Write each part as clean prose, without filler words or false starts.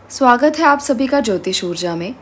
स्वागत है आप सभी का ज्योतिष ऊर्जा में।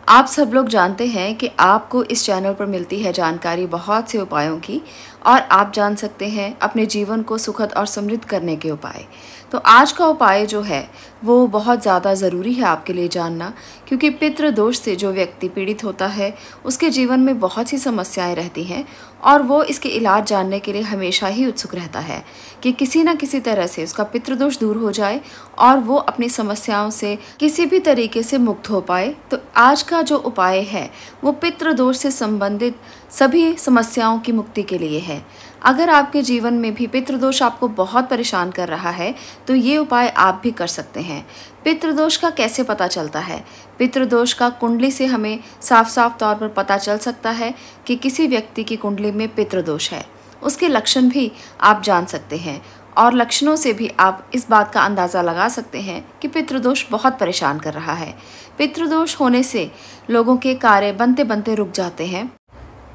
आप सब लोग जानते हैं कि आपको इस चैनल पर मिलती है जानकारी बहुत से उपायों की और आप जान सकते हैं अपने जीवन को सुखद और समृद्ध करने के उपाय। तो आज का उपाय जो है वो बहुत ज़्यादा ज़रूरी है आपके लिए जानना, क्योंकि पितृ दोष से जो व्यक्ति पीड़ित होता है उसके जीवन में बहुत सी समस्याएं रहती हैं और वो इसके इलाज जानने के लिए हमेशा ही उत्सुक रहता है कि किसी न किसी तरह से उसका पितृदोष दूर हो जाए और वो अपनी समस्याओं से किसी भी तरीके से मुक्त हो पाए। तो आज का जो उपाय है वो पितृदोष से संबंधित सभी समस्याओं की मुक्ति के लिए है। अगर आपके जीवन में भी पितृदोष आपको बहुत परेशान कर रहा है तो ये उपाय आप भी कर सकते हैं। पितृदोष का कैसे पता चलता है? पितृदोष का कुंडली से हमें साफ साफ तौर पर पता चल सकता है कि किसी व्यक्ति की कुंडली में पितृदोष है। उसके लक्षण भी आप जान सकते हैं और लक्षणों से भी आप इस बात का अंदाज़ा लगा सकते हैं कि पितृदोष बहुत परेशान कर रहा है। पितृदोष होने से लोगों के कार्य बनते बनते रुक जाते हैं।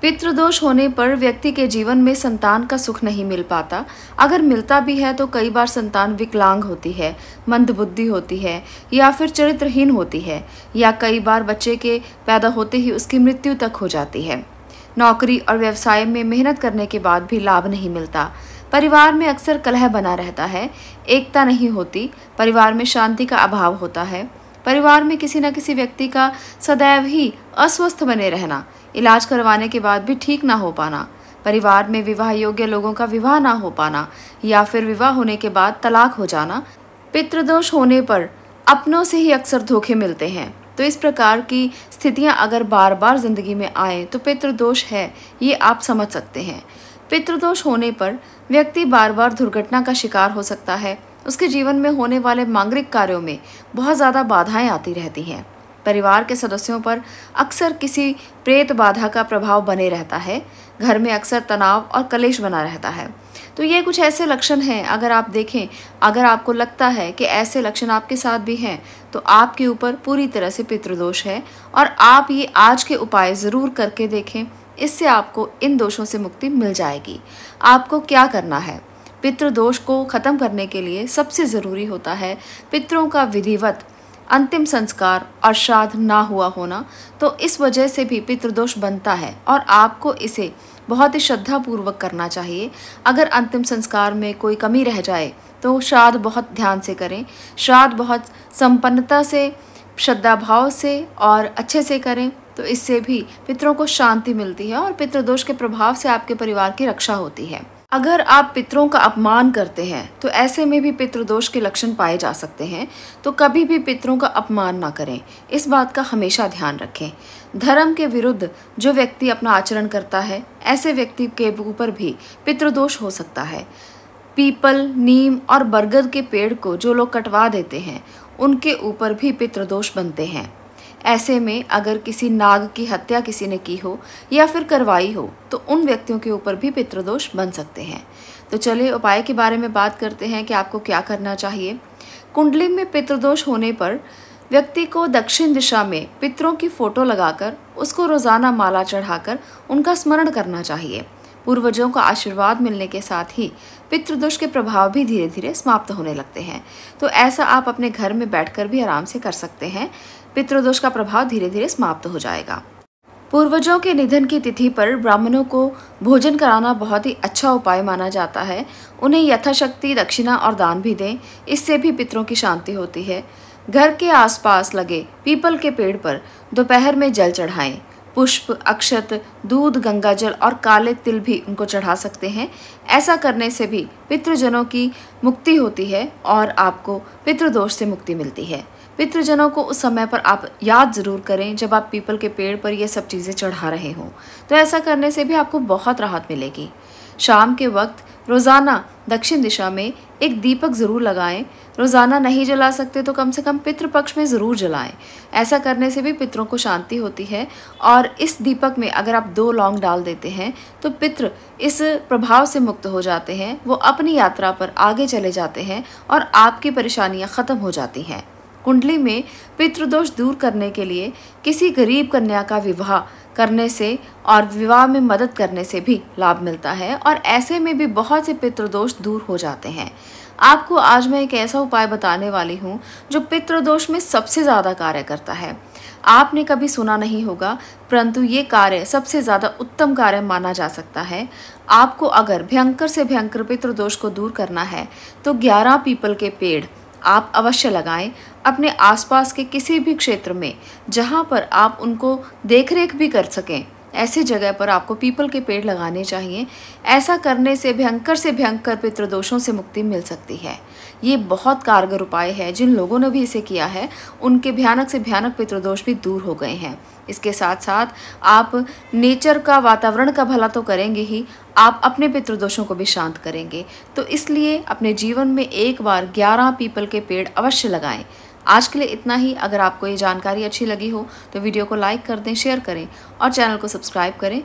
पितृदोष होने पर व्यक्ति के जीवन में संतान का सुख नहीं मिल पाता। अगर मिलता भी है तो कई बार संतान विकलांग होती है, मंदबुद्धि होती है या फिर चरित्रहीन होती है, या कई बार बच्चे के पैदा होते ही उसकी मृत्यु तक हो जाती है। नौकरी और व्यवसाय में मेहनत करने के बाद भी लाभ नहीं मिलता। परिवार में अक्सर कलह बना रहता है, एकता नहीं होती, परिवार में शांति का अभाव होता है। परिवार में किसी न किसी व्यक्ति का सदैव ही अस्वस्थ बने रहना, इलाज करवाने के बाद भी ठीक ना हो पाना, परिवार में विवाह योग्य लोगों का विवाह ना हो पाना या फिर विवाह होने के बाद तलाक हो जाना। पितृदोष होने पर अपनों से ही अक्सर धोखे मिलते हैं। तो इस प्रकार की स्थितियां अगर बार बार जिंदगी में आए तो पितृदोष है, ये आप समझ सकते हैं। पितृदोष होने पर व्यक्ति बार बार दुर्घटना का शिकार हो सकता है। उसके जीवन में होने वाले मांगलिक कार्यों में बहुत ज़्यादा बाधाएं आती रहती हैं। परिवार के सदस्यों पर अक्सर किसी प्रेत बाधा का प्रभाव बने रहता है। घर में अक्सर तनाव और कलेश बना रहता है। तो ये कुछ ऐसे लक्षण हैं, अगर आप देखें, अगर आपको लगता है कि ऐसे लक्षण आपके साथ भी हैं तो आपके ऊपर पूरी तरह से पितृदोष है और आप ये आज के उपाय ज़रूर करके देखें। इससे आपको इन दोषों से मुक्ति मिल जाएगी। आपको क्या करना है? पितृदोष को ख़त्म करने के लिए सबसे ज़रूरी होता है पितरों का विधिवत अंतिम संस्कार और श्राद्ध ना हुआ होना। तो इस वजह से भी पितृदोष बनता है और आपको इसे बहुत ही श्रद्धापूर्वक करना चाहिए। अगर अंतिम संस्कार में कोई कमी रह जाए तो श्राद्ध बहुत ध्यान से करें, श्राद्ध बहुत संपन्नता से, श्रद्धा भाव से और अच्छे से करें। तो इससे भी पितरों को शांति मिलती है और पितृदोष के प्रभाव से आपके परिवार की रक्षा होती है। अगर आप पितरों का अपमान करते हैं तो ऐसे में भी पितृदोष के लक्षण पाए जा सकते हैं। तो कभी भी पितरों का अपमान ना करें, इस बात का हमेशा ध्यान रखें। धर्म के विरुद्ध जो व्यक्ति अपना आचरण करता है, ऐसे व्यक्ति के ऊपर भी पितृदोष हो सकता है। पीपल, नीम और बरगद के पेड़ को जो लोग कटवा देते हैं उनके ऊपर भी पितृदोष बनते हैं। ऐसे में अगर किसी नाग की हत्या किसी ने की हो या फिर करवाई हो तो उन व्यक्तियों के ऊपर भी पितृदोष बन सकते हैं। तो चलिए उपाय के बारे में बात करते हैं कि आपको क्या करना चाहिए। कुंडली में पितृदोष होने पर व्यक्ति को दक्षिण दिशा में पितरों की फोटो लगाकर उसको रोजाना माला चढ़ाकर उनका स्मरण करना चाहिए। पूर्वजों का आशीर्वाद मिलने के साथ ही पितृदोष के प्रभाव भी धीरे धीरे समाप्त होने लगते हैं। तो ऐसा आप अपने घर में बैठकर भी आराम से कर सकते हैं। पितृदोष का प्रभाव धीरे धीरे समाप्त हो जाएगा। पूर्वजों के निधन की तिथि पर ब्राह्मणों को भोजन कराना बहुत ही अच्छा उपाय माना जाता है। उन्हें यथाशक्ति दक्षिणा और दान भी दें, इससे भी पितरों की शांति होती है। घर के आसपास लगे पीपल के पेड़ पर दोपहर में जल चढ़ाएं। पुष्प, अक्षत, दूध, गंगाजल और काले तिल भी उनको चढ़ा सकते हैं। ऐसा करने से भी पितृजनों की मुक्ति होती है और आपको पितृदोष से मुक्ति मिलती है। पितृजनों को उस समय पर आप याद ज़रूर करें जब आप पीपल के पेड़ पर ये सब चीज़ें चढ़ा रहे हों। तो ऐसा करने से भी आपको बहुत राहत मिलेगी। शाम के वक्त रोज़ाना दक्षिण दिशा में एक दीपक ज़रूर लगाएं। रोज़ाना नहीं जला सकते तो कम से कम पितृपक्ष में ज़रूर जलाएं। ऐसा करने से भी पितरों को शांति होती है। और इस दीपक में अगर आप 2 लौंग डाल देते हैं तो पितृ इस प्रभाव से मुक्त हो जाते हैं। वो अपनी यात्रा पर आगे चले जाते हैं और आपकी परेशानियाँ ख़त्म हो जाती हैं। कुंडली में पितृदोष दूर करने के लिए किसी गरीब कन्या का विवाह करने से और विवाह में मदद करने से भी लाभ मिलता है और ऐसे में भी बहुत से पितृदोष दूर हो जाते हैं। आपको आज मैं एक ऐसा उपाय बताने वाली हूँ जो पितृदोष में सबसे ज़्यादा कार्य करता है। आपने कभी सुना नहीं होगा, परंतु ये कार्य सबसे ज़्यादा उत्तम कार्य माना जा सकता है। आपको अगर भयंकर से भयंकर पितृदोष को दूर करना है तो 11 पीपल के पेड़ आप अवश्य लगाएं अपने आसपास के किसी भी क्षेत्र में, जहां पर आप उनको देखरेख भी कर सकें। ऐसी जगह पर आपको पीपल के पेड़ लगाने चाहिए। ऐसा करने से भयंकर पितृदोषों से मुक्ति मिल सकती है। ये बहुत कारगर उपाय है। जिन लोगों ने भी इसे किया है उनके भयानक से भयानक पितृदोष भी दूर हो गए हैं। इसके साथ साथ आप नेचर का, वातावरण का भला तो करेंगे ही, आप अपने पितृदोषों को भी शांत करेंगे। तो इसलिए अपने जीवन में एक बार 11 पीपल के पेड़ अवश्य लगाएं। आज के लिए इतना ही। अगर आपको ये जानकारी अच्छी लगी हो तो वीडियो को लाइक कर दें, शेयर करें और चैनल को सब्सक्राइब करें।